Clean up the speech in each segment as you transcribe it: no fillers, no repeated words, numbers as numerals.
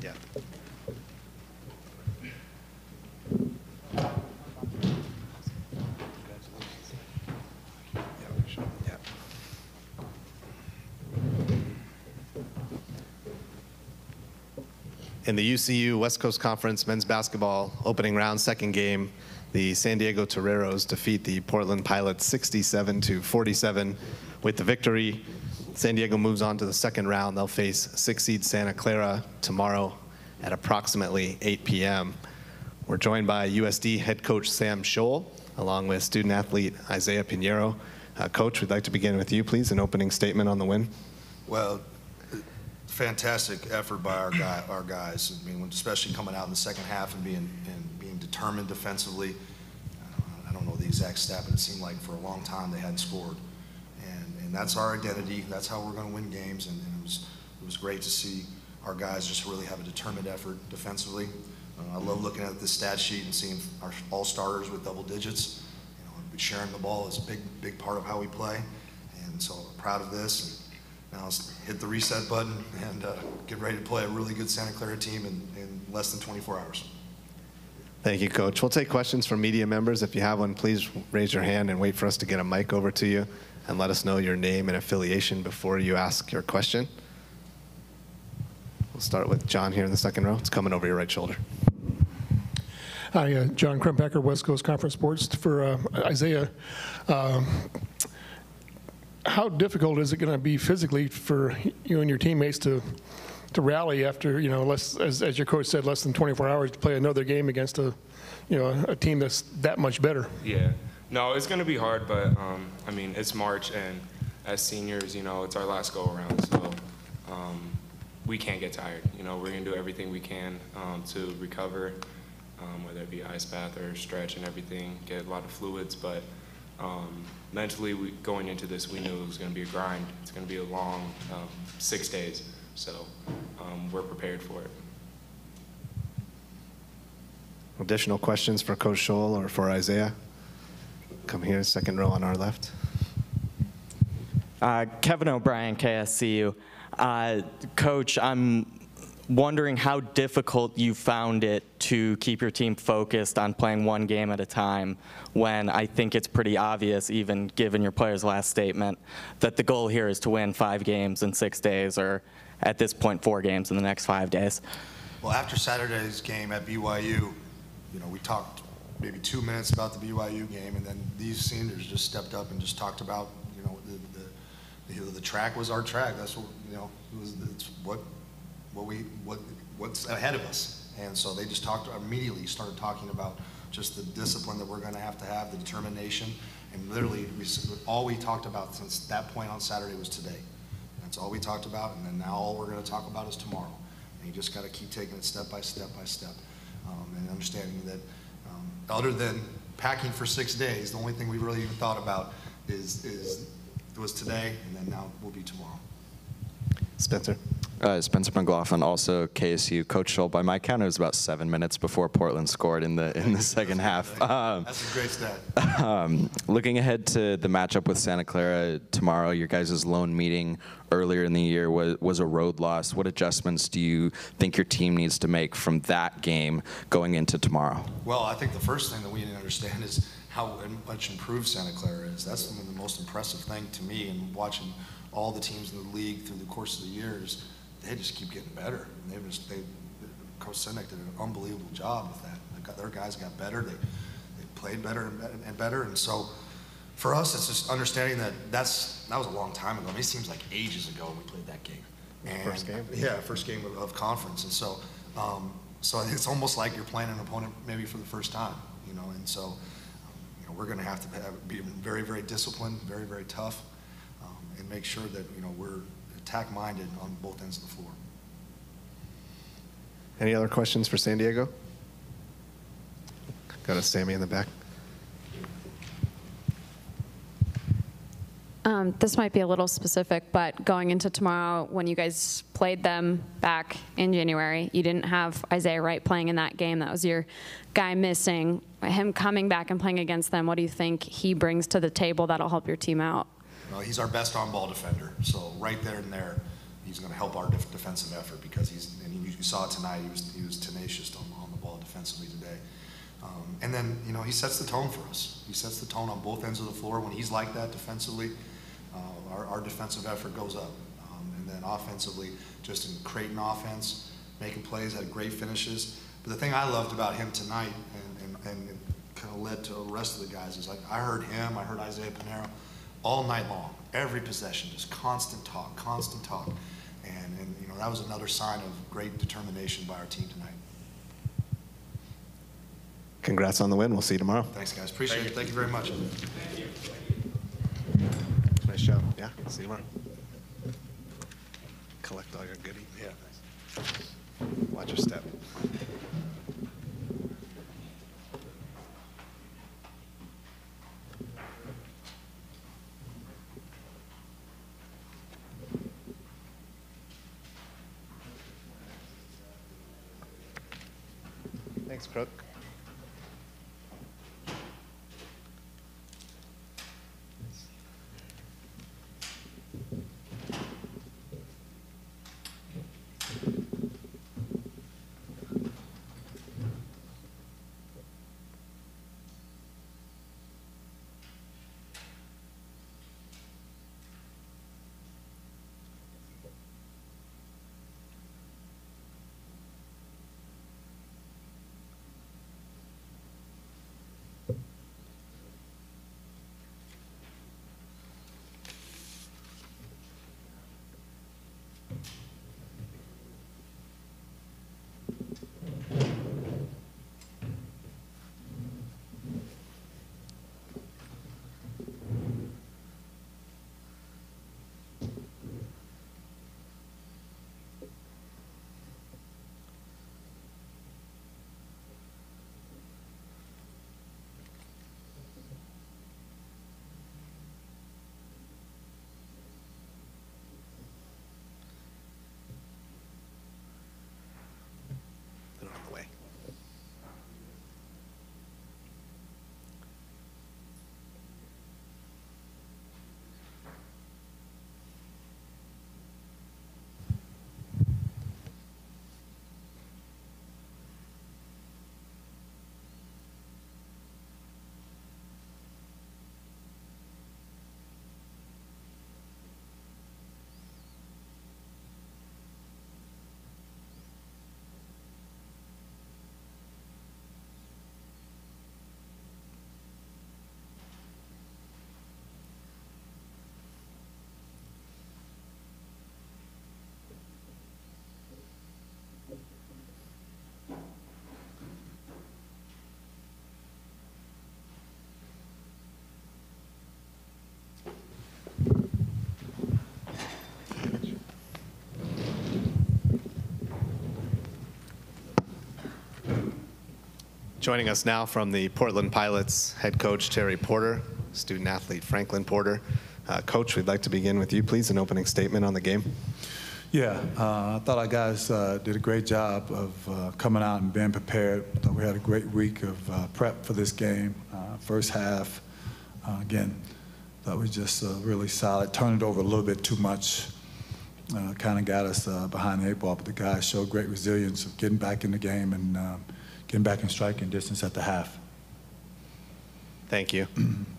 Yeah. In the UCU West Coast Conference men's basketball opening round second game, the San Diego Toreros defeat the Portland Pilots 67-47. With the victory, San Diego moves on to the second round. They'll face 6th seed Santa Clara tomorrow at approximately 8 p.m. We're joined by USD head coach Sam Scholl, along with student athlete Isaiah Pinheiro. Coach, we'd like to begin with you, please, an opening statement on the win. Well, fantastic effort by our guys. I mean, especially coming out in the second half and being determined defensively. I don't know the exact stat, but it seemed like for a long time they hadn't scored, and that's our identity. That's how we're going to win games. And it was great to see our guys just really have a determined effort defensively. I love looking at the stat sheet and seeing our all starters with double digits. You know, sharing the ball is a big part of how we play, and so I'm proud of this. Now let's hit the reset button and get ready to play a really good Santa Clara team in less than 24 hours. Thank you, Coach. We'll take questions from media members. If you have one, please raise your hand and wait for us to get a mic over to you, and let us know your name and affiliation before you ask your question. We'll start with John here in the second row. It's coming over your right shoulder. Hi, John Krumpecker, West Coast Conference Sports. For Isaiah, how difficult is it going to be physically for you and your teammates to rally after, you know, as your coach said, less than 24 hours to play another game against a team that's that much better? Yeah, no, it's going to be hard, but I mean, it's March, and as seniors, you know, it's our last go around, so we can't get tired. You know, we're going to do everything we can to recover, whether it be ice bath or stretch and everything, get a lot of fluids, but mentally, going into this, we knew it was going to be a grind. It's going to be a long 6 days, so we're prepared for it. Additional questions for Coach Scholl or for Isaiah? Come here, second row on our left. Kevin O'Brien, KSCU. Coach, I'm wondering how difficult you found it to keep your team focused on playing one game at a time, when I think it's pretty obvious, even given your players' last statement, that the goal here is to win 5 games in 6 days, or at this point 4 games in the next 5 days. Well, after Saturday's game at BYU, you know, we talked maybe 2 minutes about the BYU game, and then these seniors just stepped up and just talked about, you know, the track was our track. That's what, you know, it's what's ahead of us. And so they just immediately started talking about just the discipline that we're going to have, the determination. And literally, all we talked about since that point on Saturday was today. That's all we talked about, and then now all we're going to talk about is tomorrow. And you just got to keep taking it step by step by step, and understanding that other than packing for 6 days, the only thing we really even thought about was today, and then now will be tomorrow. Spencer. Spencer McLaughlin, also KSU. Coach Scholl, by my count, it was about 7 minutes before Portland scored in the second half. That's a great stat. Looking ahead to the matchup with Santa Clara tomorrow, your guys' lone meeting earlier in the year was a road loss. What adjustments do you think your team needs to make from that game going into tomorrow? Well, I think the first thing that we need to understand is how much improved Santa Clara is. That's the most impressive thing to me, and watching all the teams in the league through the course of the years, they just keep getting better. Coach Sinek did an unbelievable job with that. Their guys got better. They played better and better. And so, for us, it's just understanding that was a long time ago. I mean, it seems like ages ago when we played that game. And, first game. Yeah, first game of conference. And so, so it's almost like you're playing an opponent maybe for the first time. You know, and so, you know, we're going to have to be very, very disciplined, very, very tough, and make sure that, you know, we're attack-minded on both ends of the floor. Any other questions for San Diego? Got a Sammy in the back. This might be a little specific, but going into tomorrow, when you guys played them back in January, you didn't have Isaiah Wright playing in that game. That was your guy missing. Him coming back and playing against them, what do you think he brings to the table that'll help your team out? Well, he's our best on-ball defender, so right there and there, he's going to help our defensive effort because you saw it tonight. He was tenacious on the ball defensively today. And then, he sets the tone for us. He sets the tone on both ends of the floor. When he's like that defensively, our defensive effort goes up. And then offensively, just in creating offense, making plays, had great finishes. But the thing I loved about him tonight, and it kind of led to the rest of the guys, is like I heard him, I heard Isaiah Pinero all night long, every possession, just constant talk. And that was another sign of great determination by our team tonight. Congrats on the win. We'll see you tomorrow. Thanks, guys. Appreciate it. Thank you very much. Thank you. Nice show. Yeah, see you tomorrow. Collect all your goodies. Yeah, thanks. Watch your step. Thanks, Crook. Joining us now from the Portland Pilots, head coach Terry Porter, student athlete Franklin Porter. Coach, we'd like to begin with you, please, an opening statement on the game. Yeah, I thought our guys did a great job of coming out and being prepared. I thought we had a great week of prep for this game. First half, again, thought we just really solid. Turned it over a little bit too much. Kind of got us behind the eight ball, but the guys showed great resilience of getting back in the game and getting back in striking distance at the half. Thank you.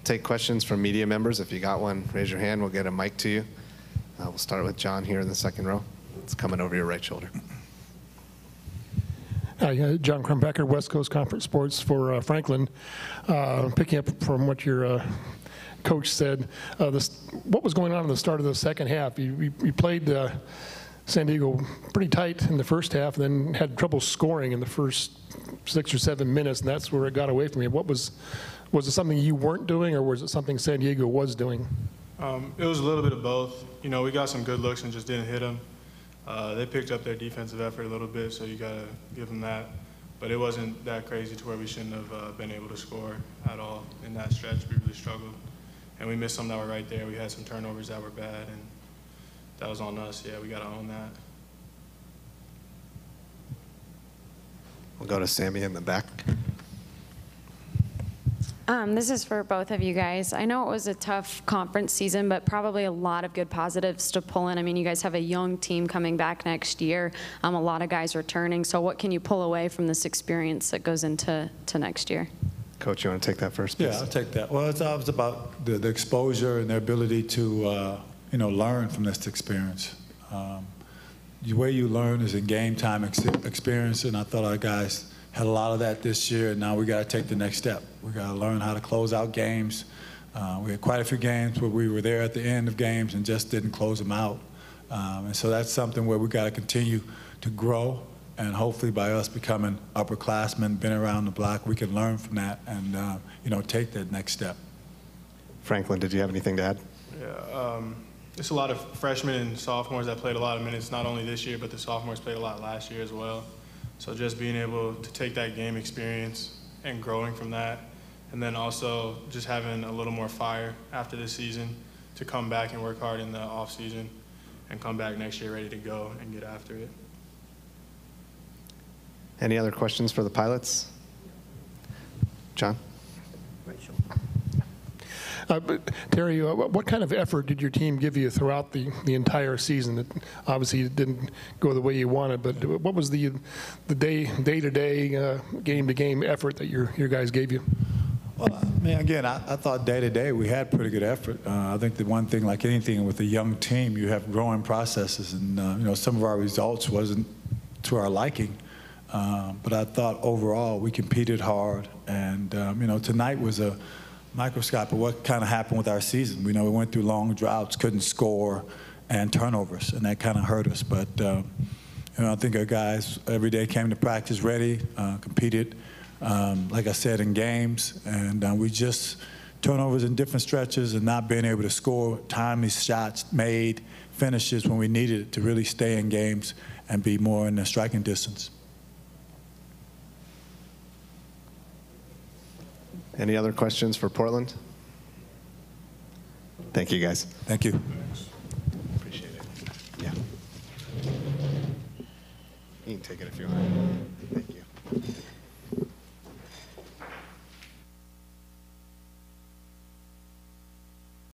Take questions from media members. If you got one, raise your hand. We'll get a mic to you. We'll start with John here in the second row. It's coming over your right shoulder. Hi, John Krumbecker, West Coast Conference Sports for Franklin. Picking up from what your coach said, what was going on in the start of the second half? You played San Diego pretty tight in the first half, and then had trouble scoring in the first 6 or 7 minutes, and that's where it got away from you. Was it something you weren't doing, or was it something San Diego was doing? It was a little bit of both. You know, we got some good looks and just didn't hit them. They picked up their defensive effort a little bit, so you got to give them that. But it wasn't that crazy to where we shouldn't have been able to score at all in that stretch. We really struggled. And we missed some that were right there. We had some turnovers that were bad, and that was on us. Yeah, we got to own that. We'll go to Sammy in the back. This is for both of you guys. I know it was a tough conference season, but probably a lot of good positives to pull in. I mean, you guys have a young team coming back next year, a lot of guys returning. So what can you pull away from this experience that goes into next year? Coach, you want to take that first, please? Yeah, I'll take that. Well, it's always about the exposure and their ability to, learn from this experience. The way you learn is in game time experience, and I thought our guys had a lot of that this year, and now we got to take the next step. We got to learn how to close out games. We had quite a few games where we were there at the end of games and just didn't close them out. And so that's something where we got to continue to grow, and hopefully by us becoming upperclassmen, been around the block, we can learn from that and take that next step. Franklin, did you have anything to add? Yeah, there's a lot of freshmen and sophomores that played a lot of minutes, not only this year, but the sophomores played a lot last year as well. So just being able to take that game experience and growing from that, and then also just having a little more fire after this season to come back and work hard in the off season and come back next year ready to go and get after it. Any other questions for the Pilots? John? Terry, what kind of effort did your team give you throughout the entire season? It obviously didn't go the way you wanted, but what was the day-to-day, game-to-game effort that your guys gave you? Well, I mean, again, I thought day-to-day we had pretty good effort. I think the one thing, like anything with a young team, you have growing processes, and some of our results wasn't to our liking. But I thought overall we competed hard, and tonight was a microscope of what kind of happened with our season. We went through long droughts, couldn't score, and turnovers, and that kind of hurt us. But I think our guys every day came to practice ready, competed, like I said, in games, and we just turnovers in different stretches and not being able to score timely shots, made finishes when we needed it to really stay in games and be more in the striking distance. Any other questions for Portland? Thank you, guys. Thank you. Appreciate it. Yeah. You can take it if you want. Thank you.